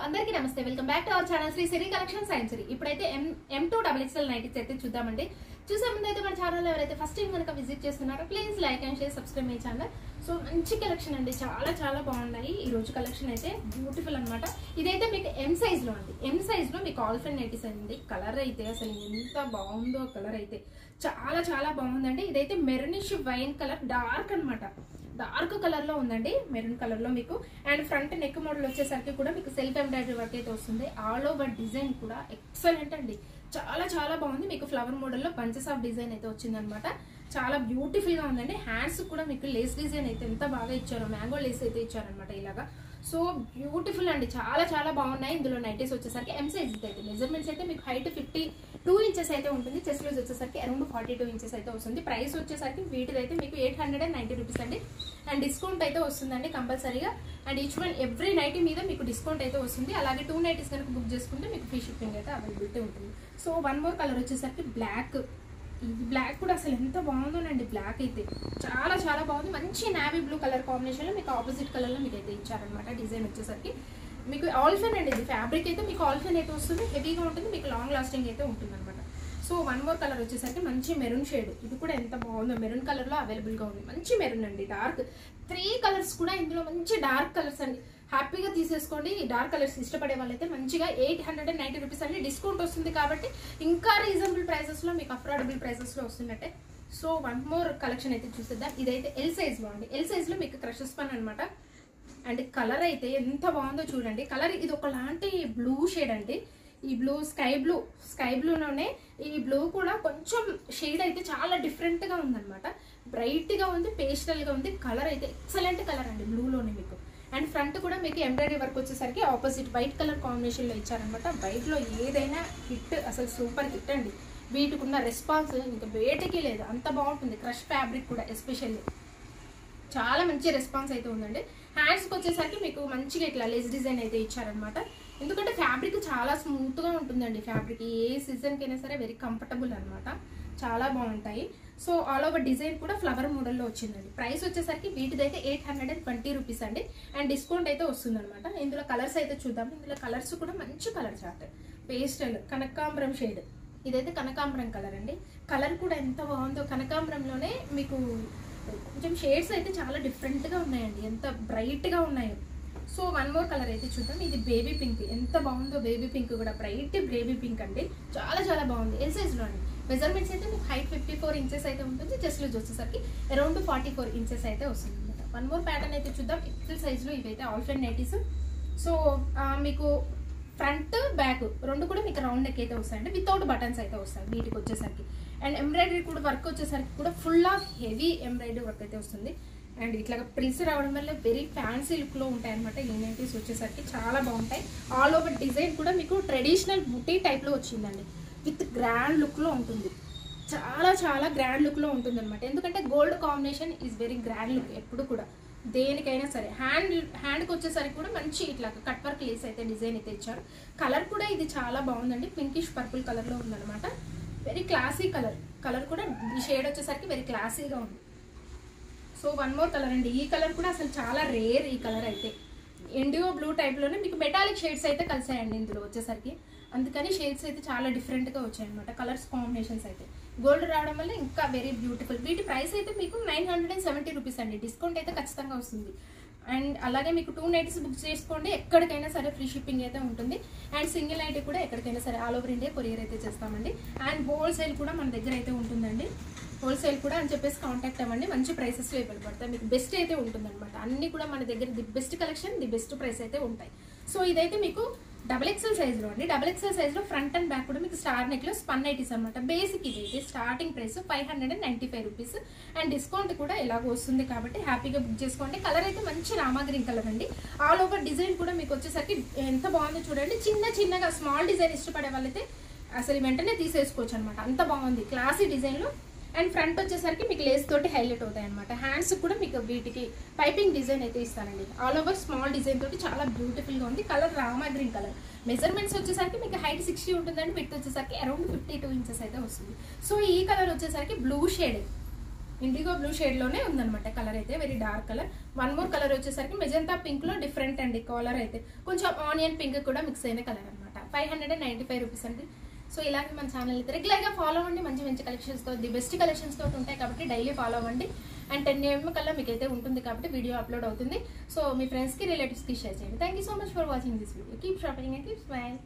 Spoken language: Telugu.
అందరికీ నమస్తే welcome back to our channel Shri Siri collection సైన్సరీ. ఇప్పుడైతే M2XXL నైటీస్ అయితే చూద్దామండి. చూసే ముందు అయితే మన ఛానల్ ఎవరైతే ఫస్ట్ టైం కనుక విజిట్ చేస్తున్నారో please like and share subscribe my channel. So మంచి కలెక్షన్ అండి, చాలా చాలా బాగున్నాయి. ఈ రోజు కలెక్షన్ అయితే బ్యూటిఫుల్ అనమాట. ఇదైతే మీకు M సైజ్ లో అండి. M సైజ్ లో మీకు ఆల్ ఫ్రెండ్ నైటీస్ అండి. కలర్ అయితే అసలు ఎంత బాగుందో, కలర్ అయితే చాలా చాలా బాగుందండి. ఇదైతే మెరూనిష్ వైన్ కలర్ డార్క్ అనమాట, డార్క్ కలర్ లో ఉందండి, మెరూన్ కలర్ లో మీకు. అండ్ ఫ్రంట్ నెక్ మోడల్ వచ్చేసరికి కూడా మీకు సెల్ఫ్ ఎంబ్రాయిడరీ వర్క్ అయితే వస్తుంది. ఆల్ ఓవర్ డిజైన్ కూడా ఎక్సలెంట్ అండి, చాలా చాలా బాగుంది. మీకు ఫ్లవర్ మోడల్ లో బంచెస్ ఆఫ్ డిజైన్ అయితే వచ్చింది అనమాట. చాలా బ్యూటిఫుల్ గా ఉందండి. హ్యాండ్స్ కూడా మీకు లేస్ డిజైన్ అయితే ఎంత బాగా ఇచ్చారో, మ్యాంగో లేస్ అయితే ఇచ్చారనమాట ఇలాగా. సో బ్యూటిఫుల్ అండి, చాలా చాలా బాగున్నాయి. ఇందులో నైటీస్ వచ్చేసరికి M సైజ్ అయితే మెజర్మెంట్స్ అయితే మీకు హైట్ 52 ఇంచెస్ అయితే ఉంటుంది. చెస్ట్ లూజ్ వచ్చేసరికి అరౌండ్ 42 ఇంచెస్ అయితే వస్తుంది. ప్రైస్ వచ్చేసరికి వీటిదైతే మీకు 890 రూపీస్ అండి. అండ్ డిస్కౌంట్ అయితే వస్తుందండి కంపల్సరీగా. And each one every nighty మీద మీకు డిస్కౌంట్ అయితే వస్తుంది. అలాగే 2 నైటీస్ కనుక బుక్ చేసుకుంటే మీకు ఫ్రీ షిప్పింగ్ అయితే అవైలబిలిటీ ఉంటుంది. సో వన్ మోర్ కలర్ వచ్చేసరికి బ్లాక్. ఈ బ్లాక్ కూడా అసలు ఎంత బాగుందోనండి, బ్లాక్ అయితే చాలా చాలా బాగుంది. మంచి నావీ బ్లూ కలర్ కాంబినేషన్ లో మీకు ఆపోజిట్ కలర్ లో మీకు అయితే ఇచ్చారనమాట. డిజైన్ వచ్చేసరికి మీకు ఆల్ఫెన్ అండి, ఇది ఫ్యాబ్రిక్ అయితే మీకు ఆల్ఫెన్ అయితే వస్తుంది, హెవీగా ఉంటుంది, మీకు లాంగ్ లాస్టింగ్ అయితే ఉంటుంది అనమాట. సో వన్ మోర్ కలర్ వచ్చేసరికి మంచి మెరూన్ షేడ్. ఇది కూడా ఎంత బాగుందో, మెరూన్ కలర్ లో అవైలబుల్ గా ఉంది. మంచి మెరూన్ అండి, డార్క్ 3 కలర్స్ కూడా ఇందులో మంచి డార్క్ కలర్స్ అండి. హ్యాపీగా తీసేసుకోండి. ఈ డార్క్ కలర్స్ ఇష్టపడే వాళ్ళైతే మంచిగా 890 రూపీస్ అండి. డిస్కౌంట్ వస్తుంది కాబట్టి ఇంకా రీజనబుల్ ప్రైసెస్ లో మీకు అఫోర్డబుల్ ప్రైసెస్ లో వస్తున్నట్టే. సో వన్ మోర్ కలెక్షన్ అయితే చూసేద్దాం. ఇదైతే ఎల్ సైజ్ లో అండి. ఎల్ సైజ్ లో మీకు క్రషెస్ పన్ అనమాట. అండ్ కలర్ అయితే ఎంత బాగుందో చూడండి. కలర్ ఇది ఒకలాంటి బ్లూ షేడ్ అండి. ఈ బ్లూ స్కై బ్లూలోనే ఈ బ్లూ కూడా కొంచెం షేడ్ అయితే చాలా డిఫరెంట్ గా ఉందన్నమాట. బ్రైట్ గా ఉంది, పేస్టల్ గా ఉంది. కలర్ అయితే ఎక్సలెంట్ కలర్ అండి బ్లూలోనే మీకు. అండ్ ఫ్రంట్ కూడా మీకు ఎంబ్రాయిడరీ వర్క్ వచ్చేసరికి ఆపోజిట్ వైట్ కలర్ కాంబినేషన్ లో ఇచ్చారనమాట. వైట్ లో ఏదైనా హిట్, అసలు సూపర్ హిట్ అండి. వీటికి ఉన్న రెస్పాన్స్ ఇంకా వేటికి లేదు, అంత బాగుంటుంది. క్రష్ ఫ్యాబ్రిక్ కూడా ఎస్పెషల్లీ చాలా మంచి రెస్పాన్స్ అయితే ఉందండి. హ్యాండ్స్కి వచ్చేసరికి మీకు మంచిగా ఇట్లా లెస్ డిజైన్ అయితే ఇచ్చారనమాట. ఎందుకంటే ఫ్యాబ్రిక్ చాలా స్మూత్ గా ఉంటుందండి. ఫ్యాబ్రిక్ ఏ సీజన్కి అయినా సరే వెరీ కంఫర్టబుల్ అనమాట, చాలా బాగుంటాయి. సో ఆల్ ఓవర్ డిజైన్ కూడా ఫ్లవర్ మోడల్లో వచ్చిందండి. ప్రైస్ వచ్చేసరికి వీటిదైతే 820 రూపీస్ అండి. అండ్ డిస్కౌంట్ అయితే వస్తుంది అనమాట. ఇందులో కలర్స్ అయితే చూద్దాం. ఇందులో కలర్స్ కూడా మంచి కలర్ చార్ట్, పేస్టల్ కనకాంబరం షేడ్. ఇదైతే కనకాంబరం కలర్ అండి. కలర్ కూడా ఎంత బాగుందో, కనకాంబరంలోనే మీకు కొంచెం షేడ్స్ అయితే చాలా డిఫరెంట్ గా ఉన్నాయండి, ఎంత బ్రైట్ గా ఉన్నాయో. సో వన్ మోర్ కలర్ అయితే చూద్దాం. ఇది బేబీ పింక్, ఎంత బాగుందో. బేబీ పింక్ కూడా బ్రైట్ బేబీ పింక్ అండి, చాలా చాలా బాగుంది. ఎల్ సైజ్ లో అండి. మెజర్మెంట్స్ అయితే మీకు హైట్ 54 ఇంచెస్ అయితే ఉంటుంది. చెస్ట్ లూజ్ వచ్చేసరికి అరౌండ్ 44 ఇంచెస్ అయితే వస్తుంది అనమాట. వన్ మోర్ ప్యాటర్న్ అయితే చూద్దాం. ఎక్సెల్ సైజ్ లో ఇవైతే ఆల్ ఫ్రెండ్ నైటీస్. సో మీకు ఫ్రంట్ బ్యాక్ రెండు కూడా మీకు రౌండ్ నెక్ అయితే వస్తాయండి, వితౌట్ బటన్స్ అయితే వస్తాయి వీటికి వచ్చేసరికి. అండ్ ఎంబ్రాయిడరీ కూడా వర్క్ వచ్చేసరికి కూడా full of heavy embroidery work అయితే వస్తుంది. అండ్ ఇట్లా ప్రిల్స్ రావడం వల్ల వెరీ ఫ్యాన్సీ లుక్ లో ఉంటాయి అనమాట. ఈ నైటీస్ వచ్చేసరికి చాలా బాగుంటాయి. ఆల్ ఓవర్ డిజైన్ కూడా మీకు ట్రెడిషనల్ బుటీ టైప్ లో వచ్చిందండి, విత్ గ్రాండ్ లుక్ లో ఉంటుంది. చాలా చాలా గ్రాండ్ లుక్ లో ఉంటుంది అనమాట. ఎందుకంటే gold combination is very grand look ఎప్పుడు కూడా, దేనికైనా సరే. హ్యాండ్కి వచ్చేసరికి కూడా మంచి ఇట్లా కట్ వర్క్ లేస్ అయితే డిజైన్ అయితే ఇచ్చారు. కలర్ కూడా ఇది చాలా బాగుందండి, పింకిష్ పర్పుల్ కలర్ లో ఉందన్నమాట. Very classy colour. కలర్ కూడా ఈ షేడ్ వచ్చేసరికి వెరీ క్లాసీగా ఉంది. సో వన్ మోర్ కలర్ అండి. ఈ కలర్ కూడా అసలు చాలా రేర్. ఈ కలర్ అయితే ఇండిగో బ్లూ టైప్ లోనే మీకు మెటాలిక్ షేడ్స్ అయితే కలిసాయండి ఇందులో వచ్చేసరికి. అందుకని షేడ్స్ అయితే చాలా డిఫరెంట్ గా వచ్చాయి అనమాట. కలర్స్ కాంబినేషన్స్ అయితే గోల్డ్ రావడం వల్ల ఇంకా వెరీ బ్యూటిఫుల్. వీటి ప్రైస్ అయితే మీకు 970 రూపీస్ అండి. డిస్కౌంట్ అయితే ఖచ్చితంగా వస్తుంది. అండ్ అలాగే మీకు 2 నైట్స్ బుక్ చేసుకోండి, ఎక్కడికైనా సరే ఫ్రీ షిప్పింగ్ అయితే ఉంటుంది. అండ్ సింగిల్ నైట్ కూడా ఎక్కడికైనా సరే ఆల్ ఓవర్ ఇండియా కొరియర్ అయితే చేస్తామండి. అండ్ హోల్సేల్ కూడా మన దగ్గర అయితే ఉంటుందండి. హోల్సేల్ కూడా అని చెప్పేసి కాంటాక్ట్ అవ్వండి, మంచి ప్రైసెస్లో ఇవ్వబడతాయి. మీకు బెస్ట్ అయితే ఉంటుంది అనమాట. అన్ని కూడా మన దగ్గర the best collection, the best price అయితే ఉంటాయి. సో ఇదైతే మీకు XXL సైజ్లో అండి. XXL సైజ్లో ఫ్రంట్ అండ్ బ్యాక్ కూడా మీకు స్టార్ నెక్లో స్పన్ నైటీస్ అనమాట. బేసిక్ ఇదైతే starting price 595 rupees. And discount కూడా ఎలాగో వస్తుంది కాబట్టి హ్యాపీగా బుక్ చేసుకోండి. కలర్ అయితే మంచి రామా గ్రీన్ కలర్ అండి. ఆల్ ఓవర్ డిజైన్ కూడా మీకు వచ్చేసరికి ఎంత బాగుందో చూడండి. చిన్నగా స్మాల్ డిజైన్ ఇష్టపడే వాళ్ళైతే అసలు వెంటనే తీసేసుకోవచ్చు అనమాట, అంత బాగుంది క్లాసీ డిజైన్లో. అండ్ ఫ్రంట్ వచ్చేసరికి మీకు లేస్ తోటి హైలైట్ అవుతాయి అనమాట. హ్యాండ్స్ కూడా మీకు వీటికి పైపింగ్ డిజైన్ అయితే ఇస్తానండి. ఆల్ ఓవర్ స్మాల్ డిజైన్ తోటి చాలా బ్యూటిఫుల్ గా ఉంది. Colour Rama green colour. Measurements వచ్చేసరికి మీకు హైట్ 60 ఉంటుందండి, విడ్త్ వచ్చేసరికి అరౌండ్ 52 ఇంచెస్ అయితే వస్తుంది. సో ఈ కలర్ వచ్చేసరికి blue shade, IndiGo blue shade లోనే ఉందన్నమాట కలర్ అయితే, very dark colour. One more colour వచ్చేసరికి మెజంతా పింక్ లో డిఫరెంట్ అండి కలర్ అయితే, కొంచెం ఆనియన్ పింక్ కూడా మిక్స్ అయిన కలర్ అనమాట. 595 రూపీస్ అండి. సో ఇలాగే మన ఛానల్ అయితే రెగ్యులర్ గా ఫాలో అవ్వండి, మంచి మంచి కలెక్షన్స్ తో, ది బెస్ట్ కలెక్షన్స్ తోటి ఉంటాయి కాబట్టి డైలీ ఫాలో అవ్వండి. అండ్ 10 AM కల్లా మీకు అయితే ఉంటుంది కాబట్టి వీడియో అప్లోడ్ అవుతుంది. సో మీ ఫ్రెండ్స్ కి రిలేటివ్స్ కి షేర్ చేయండి. Thank you so much for watching this video. Keep shopping and keep smile.